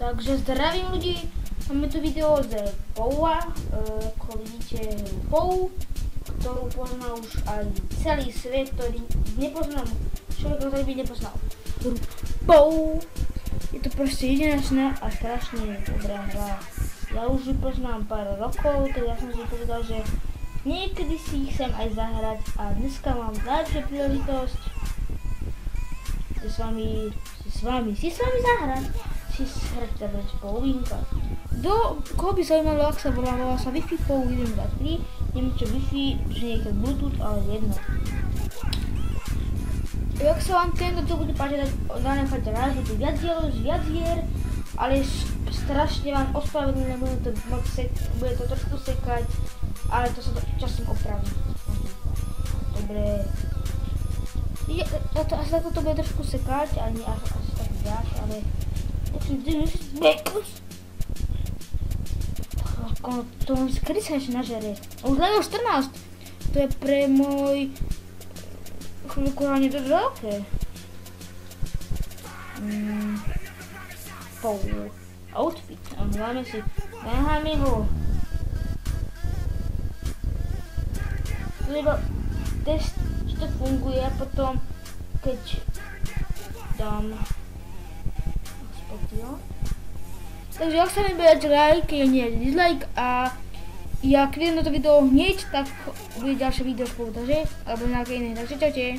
Takže zdravím ľudí, máme tu video z Poua, ako vidíte Pou, ktorú pozná už aj celý svet, ktorý nepoznal, človek, ktorý by nepoznal hru Pou. Je to proste jedinečná a strašne dobrá hra. Ja už ju poznám pár rokov, tak ja som si povedal, že niekedy si ich chcem aj zahrať a dneska mám najlepšiu príležitosť s vami zahrať. Si hrať Pouinka. Koho by zaujímalo, ak sa volá sa Wi-Fi Pou 1, 2, 3, neviem čo Wi-Fi, že niekde Bluetooth, ale jedno. Jak sa vám tento to bude páčiť, dáme fakt rád, bude viac hier, ale strašne vám ospravedlňujem, bude to trošku sekať, ale to sa časom opraví. Dobre. Asi toto bude trošku sekať, ale nie asi tak viac, ale to kedy sa ešte nažere? Už level 14. To je pre môj chvíľku hlavne dosť veľké. Pou outfit. Dáme si, necháme ho. To je iba test, či to funguje, a potom keď dám takže ak sa mi bude dať like, nie dislike a ja keď vidím toto video hneď, tak bude ďalšie video spolu, takže alebo nejaké iné, takže čaute.